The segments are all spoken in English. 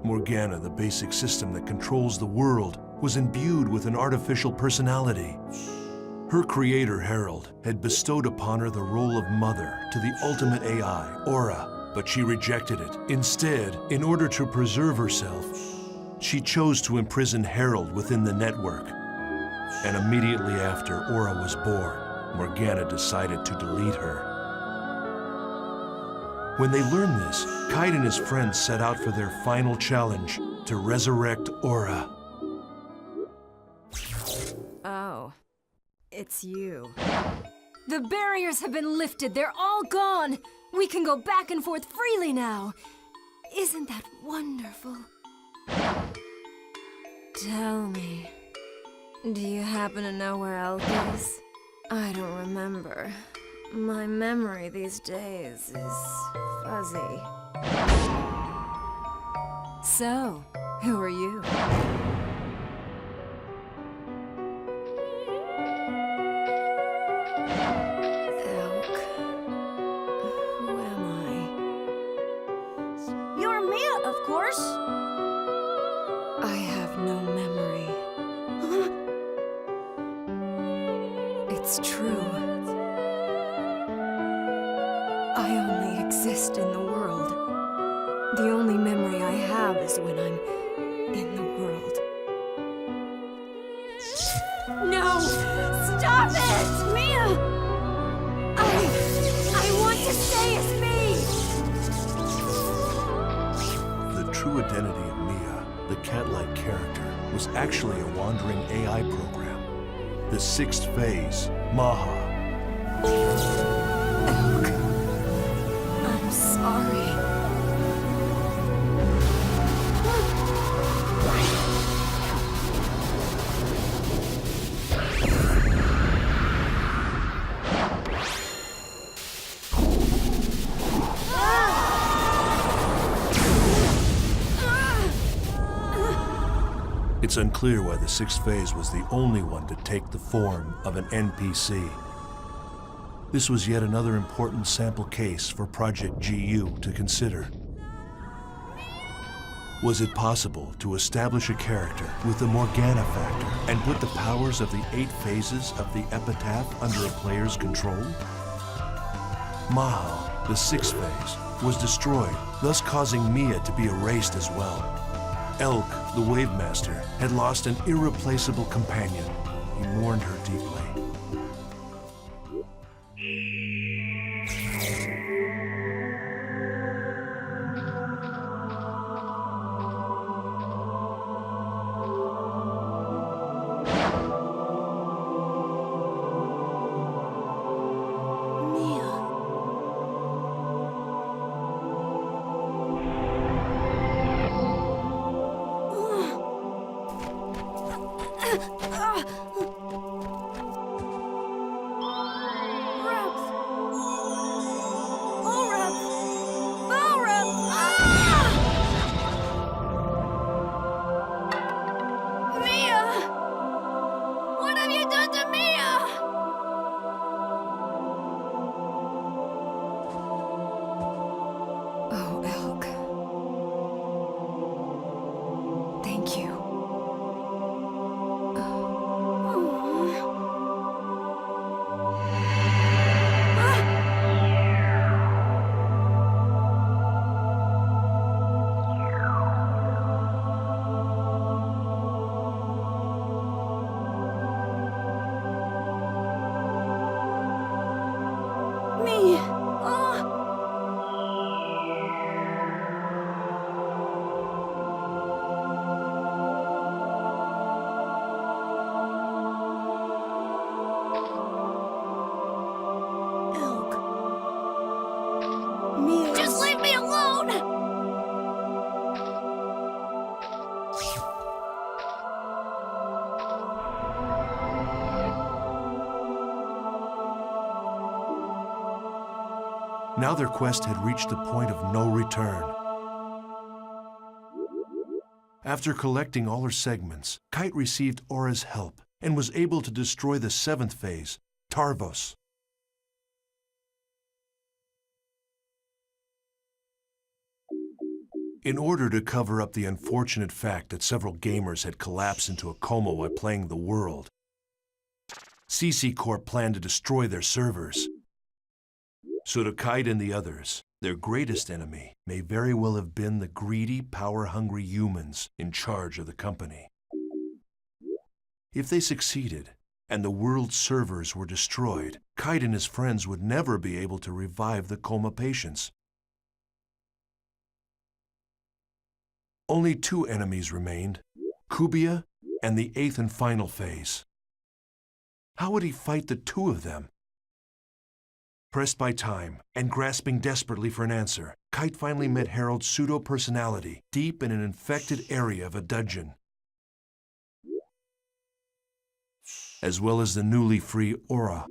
Morgana, the basic system that controls the world, was imbued with an artificial personality. Her creator, Harold, had bestowed upon her the role of mother to the ultimate AI, Aura, but she rejected it. Instead, in order to preserve herself, she chose to imprison Harold within the network. And immediately after Aura was born, Morgana decided to delete her. When they learned this, Kite and his friends set out for their final challenge, to resurrect Aura. Oh, it's you. The barriers have been lifted, they're all gone! We can go back and forth freely now! Isn't that wonderful? Tell me, do you happen to know where Elk is? I don't remember. My memory these days is fuzzy. So, who are you? Elk. Who am I? You're Mia, of course. I have no memory. It's true. I only exist in the world. The only memory I have is when I'm in the world. No! Stop it! Mia! I want to stay as me! The true identity of Mia, the cat-like character, was actually a wandering AI program. The sixth phase, Maha. Elk. I'm sorry. It's unclear why the sixth phase was the only one to take the form of an NPC. This was yet another important sample case for Project GU to consider. Was it possible to establish a character with the Morgana factor and put the powers of the 8 phases of the epitaph under a player's control? Maha, the sixth phase, was destroyed, thus causing Mia to be erased as well. Elk, the Wave Master, had lost an irreplaceable companion. He mourned her deeply. Just leave me alone! Now their quest had reached the point of no return. After collecting all her segments, Kite received Aura's help and was able to destroy the 7th phase, Tarvos. In order to cover up the unfortunate fact that several gamers had collapsed into a coma while playing the world, CC Corp planned to destroy their servers. So to Kite and the others, their greatest enemy may very well have been the greedy, power-hungry humans in charge of the company. If they succeeded, and the world's servers were destroyed, Kite and his friends would never be able to revive the coma patients. Only two enemies remained, Kubia and the 8th and final phase. How would he fight the two of them? Pressed by time and grasping desperately for an answer, Kite finally met Harold's pseudo-personality deep in an infected area of a dungeon, as well as the newly free Aura.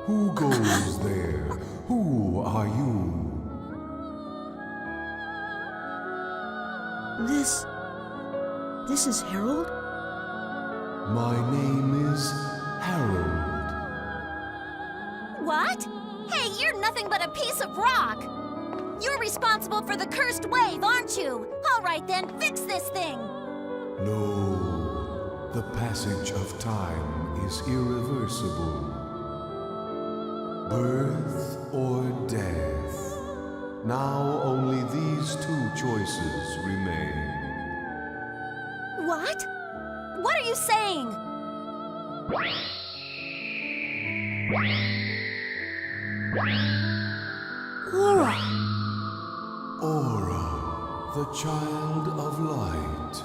Who goes there? Who are you? This is Harold? My name is Harold. What? Hey, you're nothing but a piece of rock! You're responsible for the cursed wave, aren't you? All right then, fix this thing! No, the passage of time is irreversible. Birth or death. Now only these two choices remain. What? What are you saying? Aura! Aura, the child of light.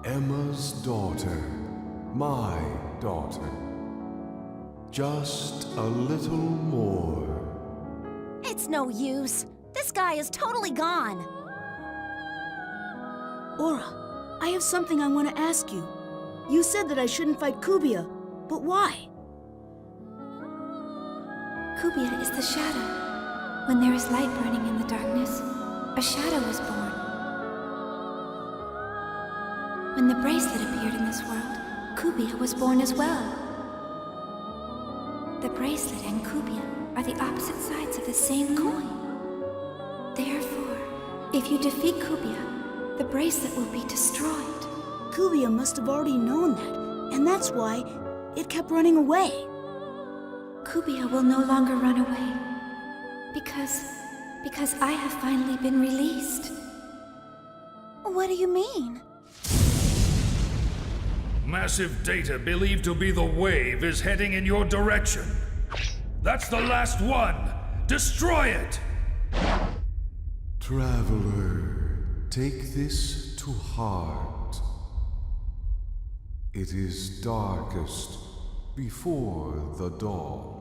Emma's daughter. My daughter. Just a little more. It's no use. This guy is totally gone. Aura, I have something I want to ask you. You said that I shouldn't fight Kubia, but why? Kubia is the shadow. When there is light burning in the darkness, a shadow is born. When the bracelet appeared in this world, Kubia was born as well. The bracelet and Kubia are the opposite sides of the same coin. Therefore, if you defeat Kubia, the bracelet will be destroyed. Kubia must have already known that, and that's why it kept running away. Kubia will no longer run away. Because I have finally been released. What do you mean? Massive data believed to be the wave is heading in your direction. That's the last one! Destroy it! Traveler, take this to heart. It is darkest before the dawn.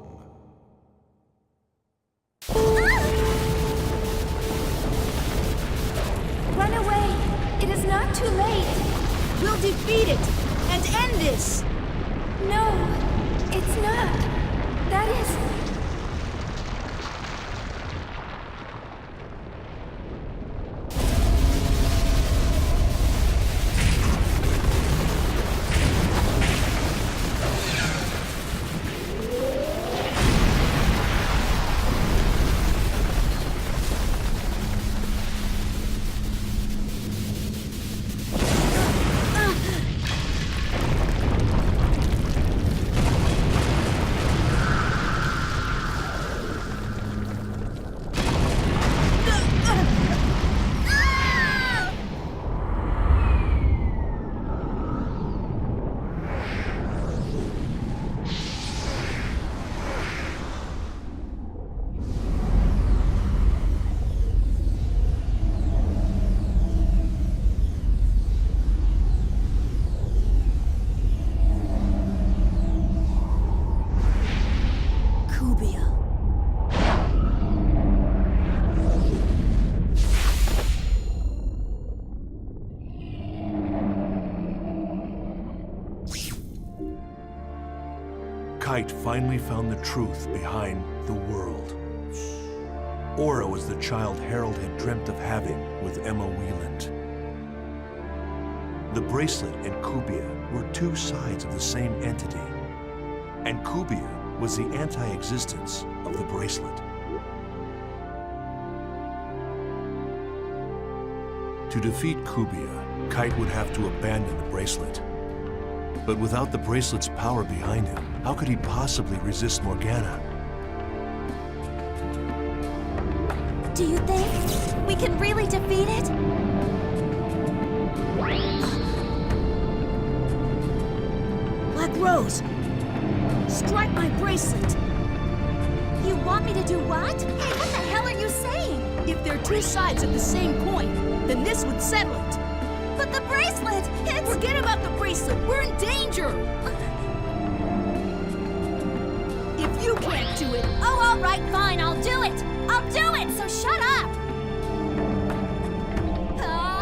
Run away! It is not too late! We'll defeat it and end this! No, it's not. That is... Kite finally found the truth behind the world. Aura was the child Harold had dreamt of having with Emma Wieland. The bracelet and Kubia were two sides of the same entity, and Kubia was the anti-existence of the bracelet. To defeat Kubia, Kite would have to abandon the bracelet. But without the bracelet's power behind him, how could he possibly resist Morgana? Do you think we can really defeat it? Black Rose, strike my bracelet. You want me to do what? Hey, what the hell are you saying? If they're two sides of the same coin, then this would settle it. But the bracelet, it's... Forget about the bracelet. We're in danger. If you can't do it, Oh, all right, fine, I'll do it. I'll do it, so shut up. Ah!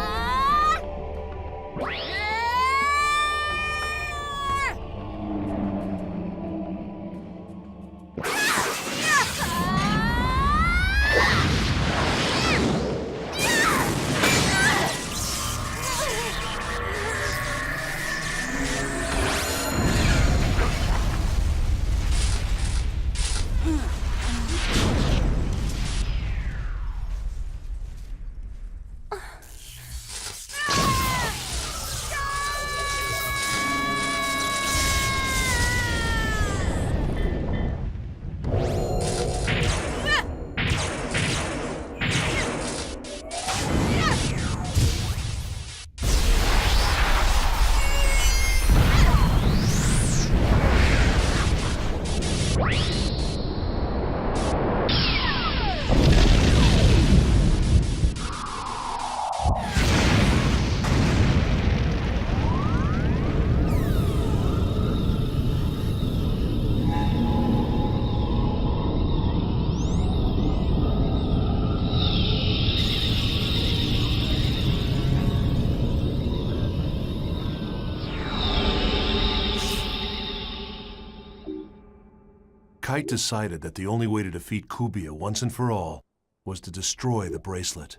Kite decided that the only way to defeat Kubia once and for all was to destroy the bracelet.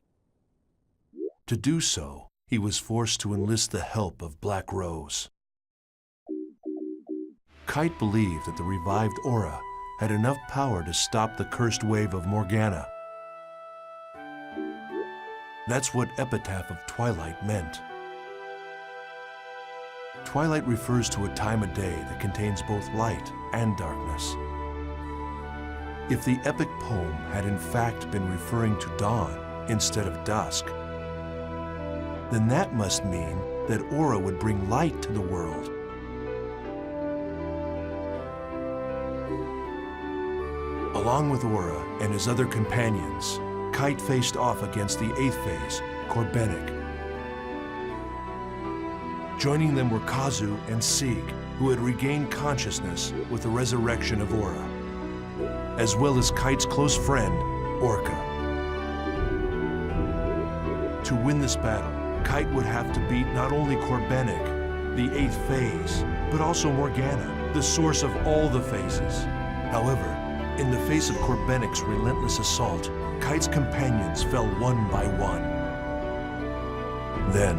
To do so, he was forced to enlist the help of Black Rose. Kite believed that the revived Aura had enough power to stop the cursed wave of Morgana. That's what Epitaph of Twilight meant. Twilight refers to a time of day that contains both light and darkness. If the epic poem had in fact been referring to dawn instead of dusk, then that must mean that Aura would bring light to the world. Along with Aura and his other companions, Kite faced off against the 8th phase, Corbenic. Joining them were Kazu and Sieg, who had regained consciousness with the resurrection of Aura, as well as Kite's close friend, Orca. To win this battle, Kite would have to beat not only Corbenic, the 8th phase, but also Morgana, the source of all the phases. However, in the face of Corbenic's relentless assault, Kite's companions fell one by one. Then,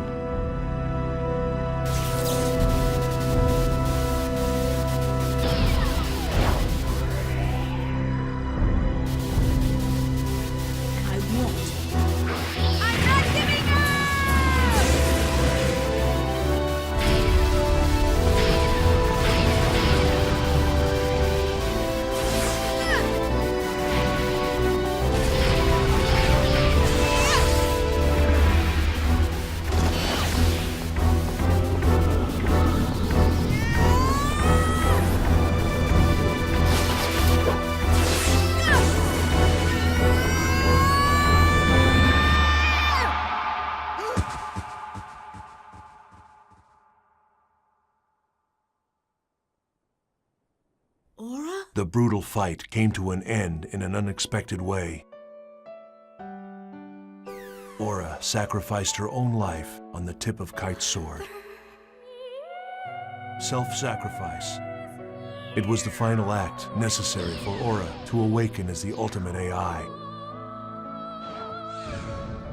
the brutal fight came to an end in an unexpected way. Aura sacrificed her own life on the tip of Kite's sword. Self-sacrifice It was the final act necessary for Aura to awaken as the ultimate AI.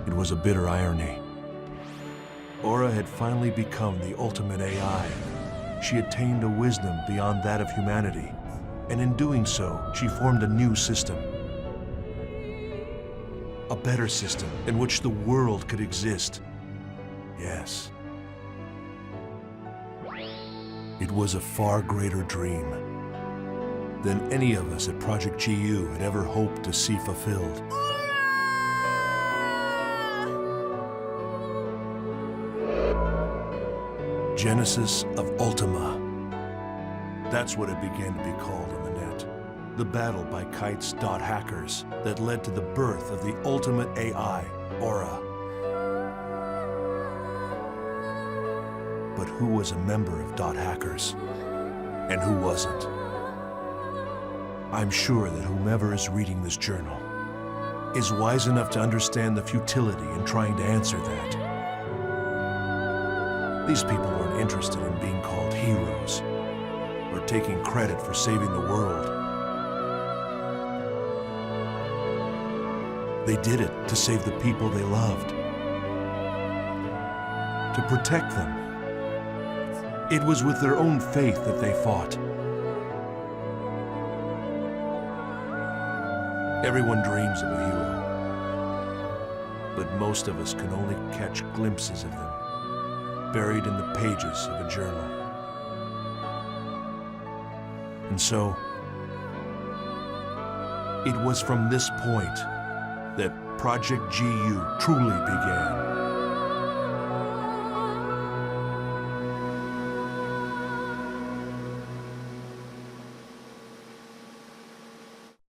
It was a bitter irony. Aura had finally become the ultimate AI. She attained a wisdom beyond that of humanity, and in doing so, she formed a new system. A better system in which the world could exist. Yes. It was a far greater dream than any of us at Project GU had ever hoped to see fulfilled. Genesis of Ultima. That's what it began to be called on the net. The battle by Kite's hackers that led to the birth of the ultimate AI, Aura. But who was a member of hackers? And who wasn't? I'm sure that whomever is reading this journal is wise enough to understand the futility in trying to answer that. These people weren't interested in being called heroes or taking credit for saving the world. They did it to save the people they loved, to protect them. It was with their own faith that they fought. Everyone dreams of a hero, but most of us can only catch glimpses of them, buried in the pages of a journal. And so, it was from this point that Project GU truly began.